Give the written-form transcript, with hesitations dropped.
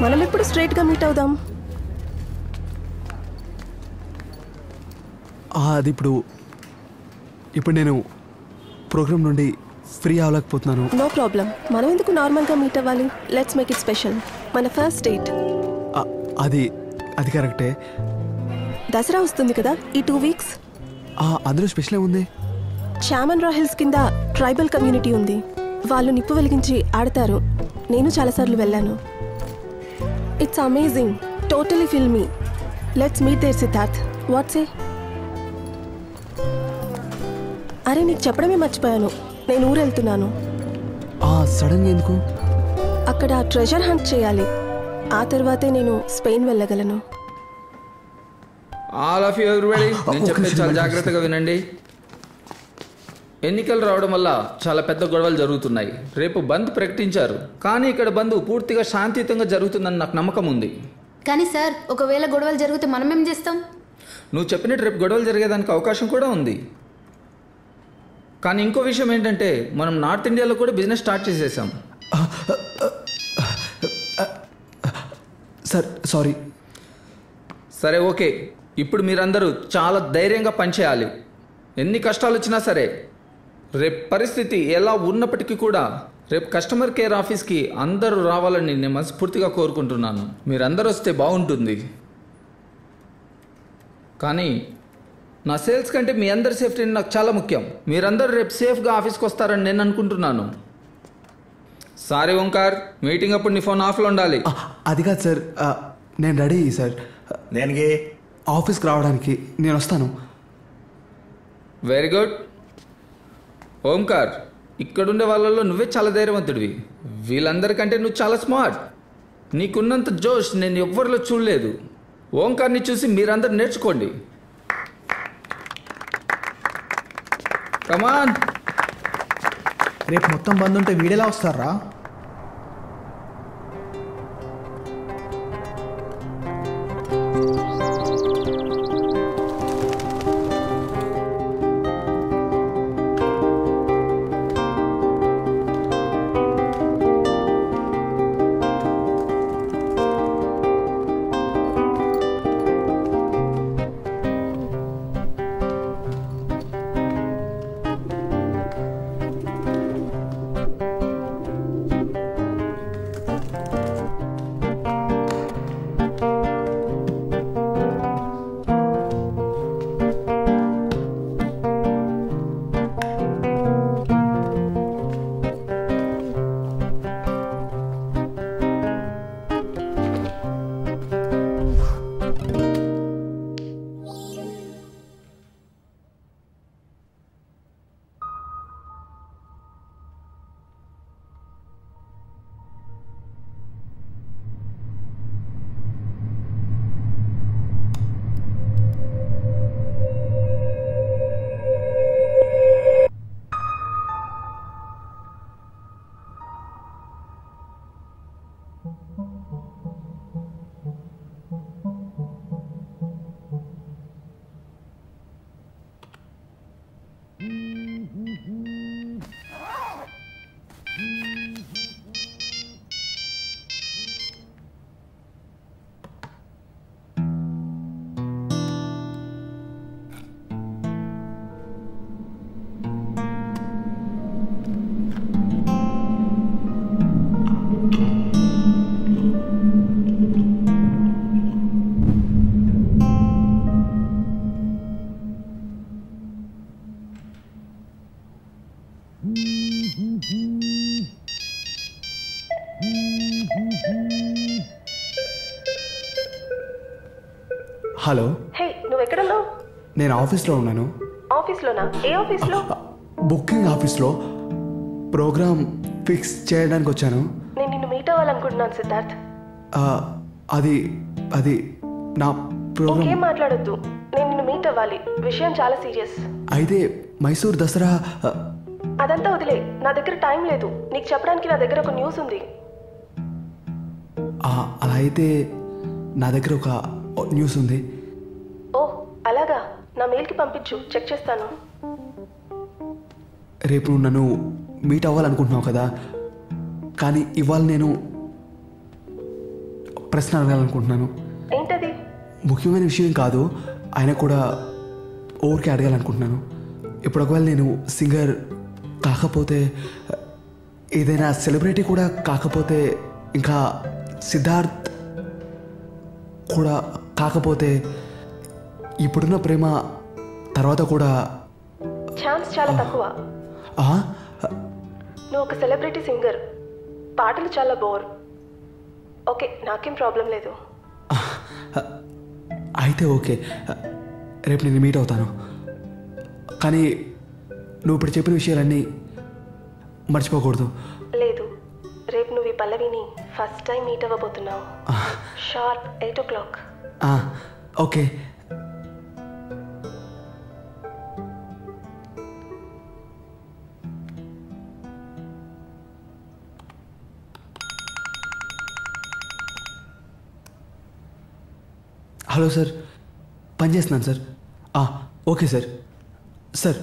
మనం ఎప్పుడు స్ట్రైట్గా మీట్ అవుదాం? అది ఇప్పుడు నేను ప్రోగ్రామ్ నుండి ఫ్రీ అవ్వలేకపోతున్నాను. No problem. మనం ఎందుకు నార్మల్గా మీట్ అవ్వాలి? Let's make it special. మన ఫస్ట్ డేట్. అది కరెక్టే. దసరా వస్తుంది కదా, ఈ 2 వీక్స్. అందులో స్పెషల్ ఏముంది? చామన్ రాహిల్స్ కింద ట్రైబల్ కమ్యూనిటీ ఉంది. వాళ్ళు నిప్పు వెలిగించి ఆడతారు. నేను చాలాసార్లు వెళ్ళాను. It's amazing, totally filmy. Let's meet there Siddharth. What say? అరే, నీకు చెప్పడమే మర్చిపోయాను, నేను ఊరు వెళ్తున్నాను. సడన్గా ఎందుకు? అక్కడ ట్రెజర్ హంట్ చేయాలి. ఆ తర్వాతే నేను స్పెయిన్ వెళ్ళగలను. ఆల్ ఆఫ్ యూ ఎవ్రీబడీ, నేను చెప్పేది చాలా జాగ్రత్తగా వినండి. ఎన్నికలు రావడం వల్ల చాలా పెద్ద గొడవలు జరుగుతున్నాయి. రేపు బంద్ ప్రకటించారు, కానీ ఇక్కడ బంద్ పూర్తిగా శాంతియుతంగా జరుగుతుందని నాకు నమ్మకం ఉంది. కానీ సార్, ఒకవేళ గొడవలు జరిగితే మనం ఏం చేస్తాం? నువ్వు చెప్పినట్టు రేపు గొడవలు జరిగేదానికి అవకాశం కూడా ఉంది. కానీ ఇంకో విషయం ఏంటంటే, మనం నార్త్ ఇండియాలో కూడా బిజినెస్ స్టార్ట్ చేసేసాం. Sir sorry. సరే, ఓకే. ఇప్పుడు మీరందరూ చాలా ధైర్యంగా పనిచేయాలి. ఎన్ని కష్టాలు వచ్చినా సరే. రేపు పరిస్థితి ఎలా ఉన్నప్పటికీ కూడా రేపు కస్టమర్ కేర్ ఆఫీస్కి అందరూ రావాలని నేను మనస్ఫూర్తిగా కోరుకుంటున్నాను. మీరందరూ వస్తే బాగుంటుంది. కానీ నా సేల్స్ కంటే మీ అందరి సేఫ్టీ నాకు చాలా ముఖ్యం. మీరందరూ రేపు సేఫ్గా ఆఫీస్కి వస్తారని నేను అనుకుంటున్నాను. సారీ ఓంకార్, మీటింగ్ అప్పుడు నీ ఫోన్ ఆఫ్లో ఉండాలి. అది కాదు సార్, నేను రెడీ సార్. దేనికి? ఆఫీస్కి రావడానికి నేను వస్తాను. Very good. ఓంకార్, ఇక్కడుండే వాళ్ళలో నువ్వే చాలా ధైర్యవంతుడివి. వీళ్ళందరికంటే నువ్వు చాలా స్మార్ట్. నీకున్నంత జోష్ నేను ఎవ్వరిలో చూడలేదు. ఓంకార్ని చూసి మీరందరూ నేర్చుకోండి. కమాన్. రేపు మొత్తం బంద్ ఉంటే వీడెలా వస్తారా? హలో. హే, నువ్వు ఎక్కడున్నావు? నేను ఆఫీస్లో ఉన్నాను. ఆఫీస్లోనా? ఏ ఆఫీస్లో? బుకింగ్ ఆఫీస్లో. ప్రోగ్రామ్ ఫిక్స్ చేయడానికి వచ్చాను. నేను నిన్ను మీట్ అవ్వాలనుకుంటున్నాను సిద్ధార్థ్. అది నా ప్రోగ్రామ్. ఇంకేం మాట్లాడొద్దు, నేను నిన్ను మీట్ అవ్వాలి. విషయం చాలా సీరియస్. అయితే మైసూర్ దసరా అదంతా వదిలే, నా దగ్గర టైం లేదు. నీకు చెప్పడానికి నా దగ్గర ఒక న్యూస్ ఉంది. అలా అయితే నా దగ్గర ఒక న్యూస్ ఉంది. ఓ అలాగా, నా మెయిల్కి పంపించు, చెక్ చేస్తాను. రేపు నన్ను మీట్ అవ్వాలనుకుంటున్నావు కదా, కానీ ఇవాళ నేను ప్రశ్న అడగాలనుకుంటున్నాను. ఏంటది? ముఖ్యమైన విషయం కాదు, ఆయన కూడా ఊరికే అడగాలనుకుంటున్నాను. ఇప్పుడు ఒకవేళ నేను సింగర్ కాకపోతే, ఏదైనా సెలబ్రిటీ కూడా కాకపోతే, ఇంకా సిద్ధార్థ్ కూడా కాకపోతే, ఇప్పుడున్న ప్రేమ తర్వాత కూడా ఛాన్స్ చాలా తక్కువ. ఆ? నువ్వు ఒక సెలబ్రిటీ సింగర్, పాటలు చాలా బోర్. ఓకే, నాకేం ప్రాబ్లం లేదు. అయితే ఓకే, రేపు నేను మీట్ అవుతాను. కానీ నువ్వు ఇప్పుడు చెప్పిన విషయాలన్నీ మర్చిపోకూడదు. లేదు, రేపు నువ్వు ఈ పల్లవిని ఫస్ట్ టైం మీట్ అవ్వబోతున్నావు. Sharp 8 o'clock. Okay. Hello sir, పనిచేస్తున్నాను సార్. Okay sir. సార్